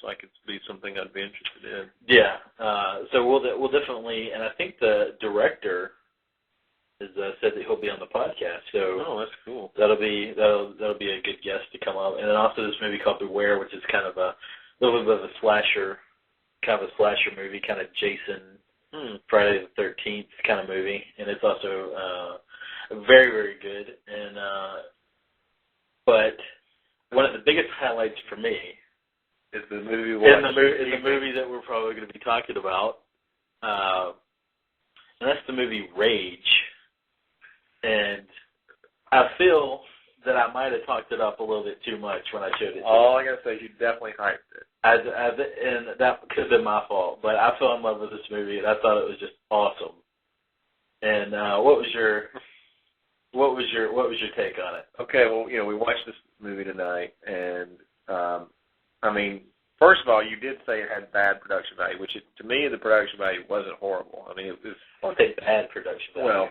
like it'd be something I'd be interested in. Yeah. So we'll definitely, and I think the director has said that he'll be on the podcast. So that's cool. That'll be a good guest to come up. And then also this movie called Beware, which is kind of a little bit of a slasher movie, kind of Jason, Friday the 13th kind of movie, and it's also very, very good. And but one of the biggest highlights for me is the movie. The movie that we're probably going to be talking about, and that's the movie Rage. And I feel that I might have talked it up a little bit too much when I showed it to you. All I gotta say is you definitely hyped it. And that could have been my fault, but I fell in love with this movie, and I thought it was just awesome. And what was your take on it? Okay, well, we watched this movie tonight, and I mean, first of all, you did say it had bad production value, which to me the production value wasn't horrible. I mean, it was. I won't say bad production value. Well,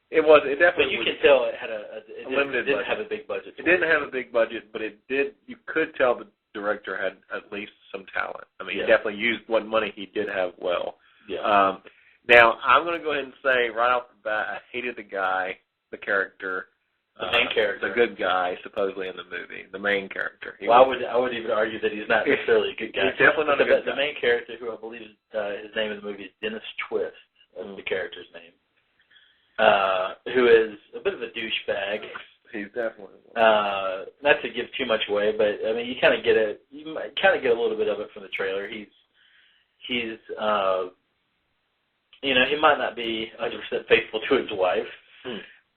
it was. It definitely. But you can tell it had a limited. It didn't have a big budget. It didn't have a big budget, but it did. You could tell the director had at least some talent. I mean, he definitely used what money he did have well. Yeah. Now I'm going to go ahead and say right off the bat, I hated the character. The main character. The good guy, supposedly in the movie. The main character. I would even argue that he's not necessarily a good guy. He's definitely not a good guy. The main character, who I believe his name in the movie is Dennis Twist, that's the character's name, who is a bit of a douchebag. He's definitely not to give too much away, but I mean, you kind of get a little bit of it from the trailer. He's he might not be 100% faithful to his wife.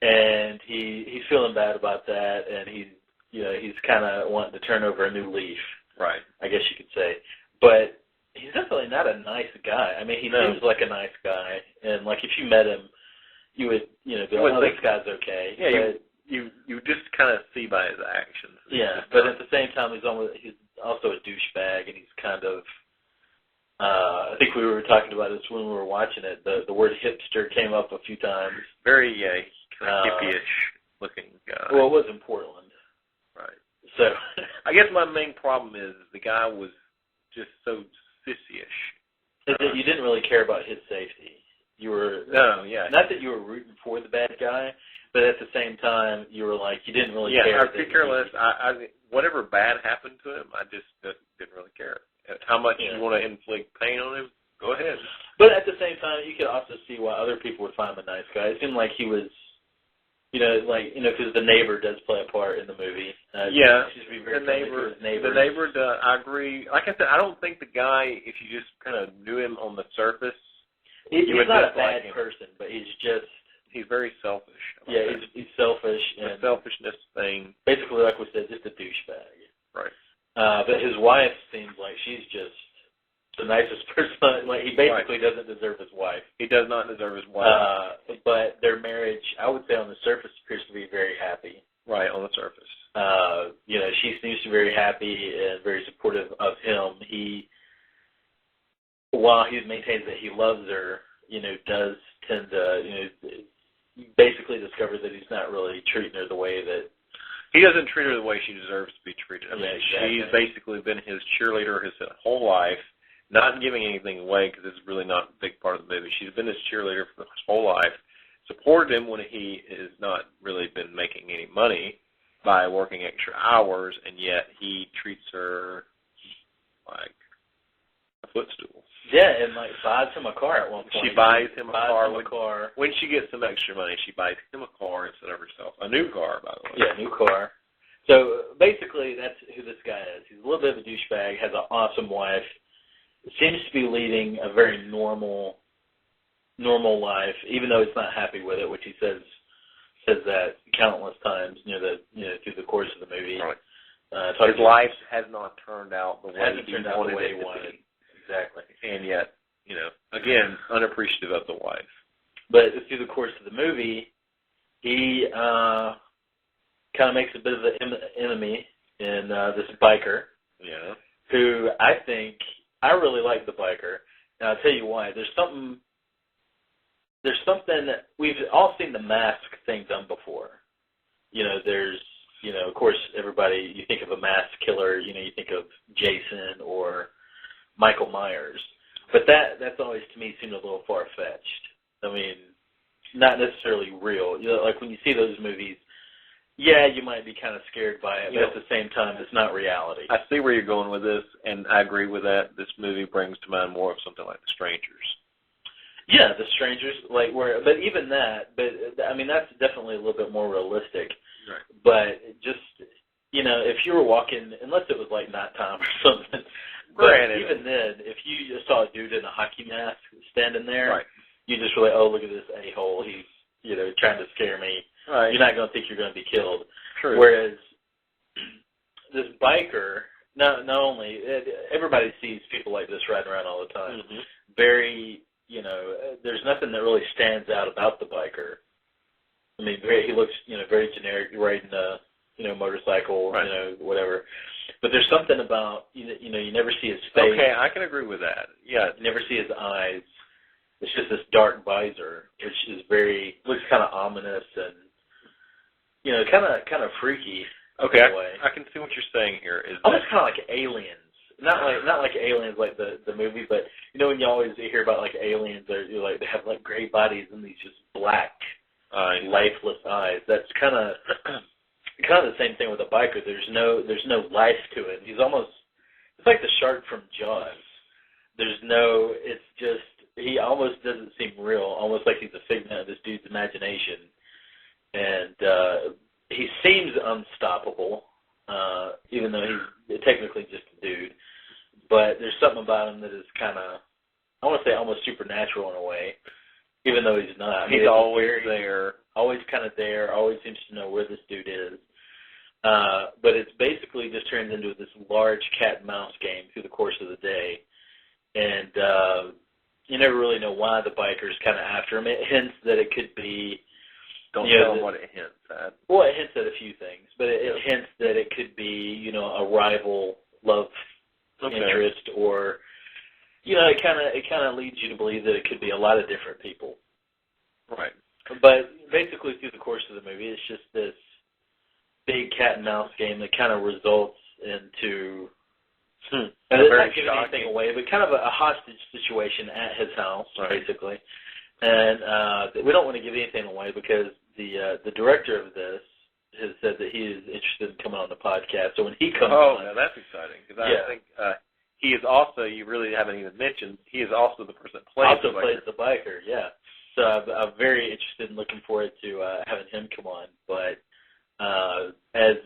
And he's feeling bad about that, and he's kind of wanting to turn over a new leaf. Right. I guess you could say. But he's definitely not a nice guy. I mean, he seems like a nice guy, and like if you met him, you would be like, oh, this guy's okay. Yeah. But you just kind of see by his actions. Yeah. But at the same time, he's also a douchebag, and he's kind of. I think we were talking about this when we were watching it. The word hipster came up a few times. Very hippie-ish looking guy. Well, it was in Portland. Right. So I guess my main problem is the guy was just so sissy-ish. You didn't really care about his safety. You were not that you were rooting for the bad guy, but at the same time you were like you didn't really care. Yeah, I could care less. Whatever bad happened to him, I just didn't really care. How much you want to inflict pain on him, go ahead. But at the same time, you could also see why other people would find him a nice guy. It seemed like he was, because the neighbor does play a part in the movie. The neighbor does. I agree. Like I said, I don't think the guy, if you just kind of knew him on the surface, he's not a bad person, but he's very selfish. He's selfish. The selfishness thing. Basically, like we said, just a douchebag. Right. But his wife seems like she's just the nicest person. Like he basically doesn't deserve his wife. He does not deserve his wife. But their marriage, I would say, on the surface, appears to be very happy. Right, on the surface. She seems to be very happy and very supportive of him. While he maintains that he loves her, does tend to, basically discover that he's not really treating her the way that. He doesn't treat her the way she deserves to be treated. I mean, exactly. She's basically been his cheerleader his whole life, not giving anything away because it's really not a big part of the movie. She's been his cheerleader for his whole life, supported him when he has not really been making any money by working extra hours, and yet he treats her like a footstool. Yeah, and buys him a car at one point. She buys him a car. When she gets some extra money, she buys him a car instead of herself. A new car, by the way. Yeah, new car. So basically, that's who this guy is. He's a little bit of a douchebag, has an awesome wife, seems to be leading a very normal life, even though he's not happy with it, which he says that countless times through the course of the movie. Right. His life has not turned out the way he wanted. Exactly. And yet, again, unappreciative of the wife. But through the course of the movie, he kind of makes a bit of an enemy in this biker. Yeah. Who I really like the biker. And I'll tell you why. There's something that we've all seen the mask thing done before. Of course, everybody, you think of a mask killer, you think of Jason or Michael Myers. But that's always, to me, seemed a little far-fetched. I mean, not necessarily real. You know, like when you see those movies, yeah, you might be kind of scared by it, but at the same time, it's not reality. I see where you're going with this, and I agree with that. This movie brings to mind more of something like The Strangers. Yeah, The Strangers, but even that, I mean, that's definitely a little bit more realistic. Right. But just, you know, if you were walking, unless it was like nighttime or something, Granted. But even then, if you just saw a dude in a hockey mask standing there, right. you just were like, oh, look at this a-hole. He's, you know, trying to scare me. Right. You're not going to think you're going to be killed. True. Whereas this biker, not only, everybody sees people like this riding around all the time. Mm-hmm. Very, you know, there's nothing that really stands out about the biker. I mean, he looks, you know, very generic, riding a, you know, motorcycle, right. You know, whatever. But there's something about, you know, you never see his face. Okay, I can agree with that. Yeah. You never see his eyes. It's just this dark visor, which is looks kind of ominous and, you know, kind of freaky. Okay, in a way. I can see what you're saying here. Almost kind of like Aliens. Not like Aliens like the movie, but you know when you always hear about like aliens, they have like gray bodies and these just black, lifeless eyes. That's kind of the same thing with a biker. There's no life to it. It's like the shark from Jaws. It's just, he almost doesn't seem real, almost like he's a figment of this dude's imagination. And he seems unstoppable, even though he's technically just a dude. But there's something about him that is kind of, I want to say almost supernatural in a way, even though he's not. He's always there. Always kind of there, always seems to know where this dude is. But it's basically just turns into this large cat and mouse game through the course of the day. And you never really know why the biker's kind of after him. It hints that it could be... Don't tell them what it hints at. Well, it hints at a few things, but it hints that it could be, you know, a rival love interest, or, you know, it kind of leads you to believe that it could be a lot of different people. Right. But basically, through the course of the movie, it's just this big cat and mouse game that kind of results into, and it's not giving anything away, but kind of a hostage situation at his house, basically. And we don't want to give anything away because the director of this has said that he is interested in coming on the podcast. So when he comes on... now that's exciting. Because I think he is also, you really haven't even mentioned, he is also the person that plays the biker. Plays the biker, yeah. So I'm very interested and looking forward to having him come on. But as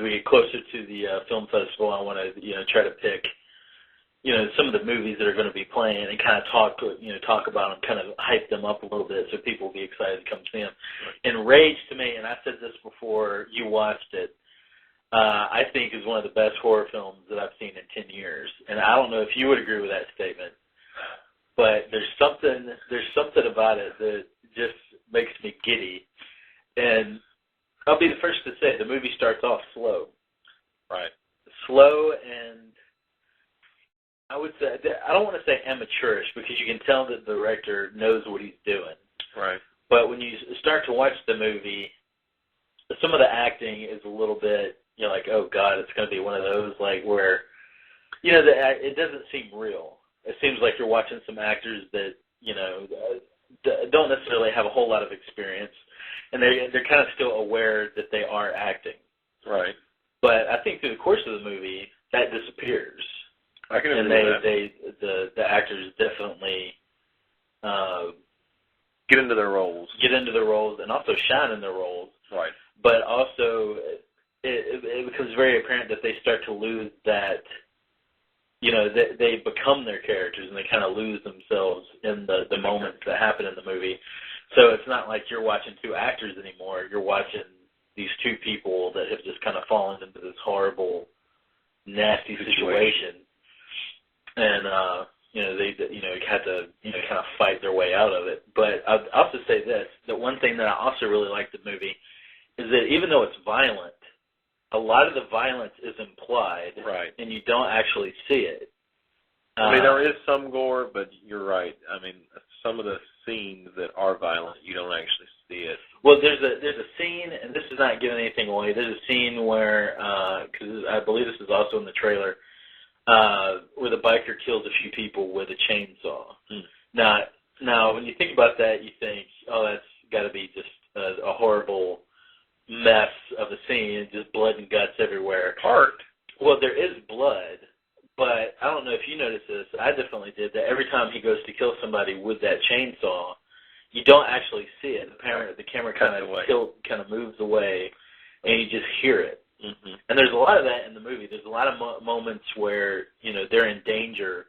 we get closer to the film festival, I want to, you know, try to pick, you know, some of the movies that are going to be playing and kind of talk about them, kind of hype them up a little bit so people will be excited to come see them. And Rage, to me, and I said this before you watched it, I think is one of the best horror films that I've seen in 10 years. And I don't know if you would agree with that statement, but there's something about it that just makes me giddy. And I'll be the first to say the movie starts off slow. Right. Slow, and I would say, I don't want to say amateurish because you can tell that the director knows what he's doing. Right. But when you start to watch the movie, some of the acting is a little bit, you're like, oh God, it's going to be one of those like where, you know, it doesn't seem real. It seems like you're watching some actors that, you know, don't necessarily have a whole lot of experience, and they're kind of still aware that they are acting. Right. But I think through the course of the movie, that disappears. I can agree with that. The actors definitely get into their roles. And also shine in their roles. Right. But also, it becomes very apparent that they start to lose that, you know, they become their characters and they kind of lose themselves in the moments that happen in the movie. So it's not like you're watching two actors anymore. You're watching these two people that have just kind of fallen into this horrible, nasty situation. And, you know, they had to, you know, kind of fight their way out of it. But I'll also say this, that one thing that I also really like the movie is that even though it's violent, a lot of the violence is implied, right, and you don't actually see it. I mean, there is some gore, but you're right. I mean, some of the scenes that are violent, you don't actually see it. Well, there's a scene, and this is not giving anything away. There's a scene where, because I believe this is also in the trailer, where the biker kills a few people with a chainsaw. Now, when you think about that, you think, oh, that's got to be just a horrible mess of a scene, just blood and guts everywhere. Well, there is blood, but I don't know if you noticed this. I definitely did, that every time he goes to kill somebody with that chainsaw, you don't actually see it. The camera kind of moves away, and you just hear it. Mm-hmm. And there's a lot of that in the movie. There's a lot of moments where, they're in danger,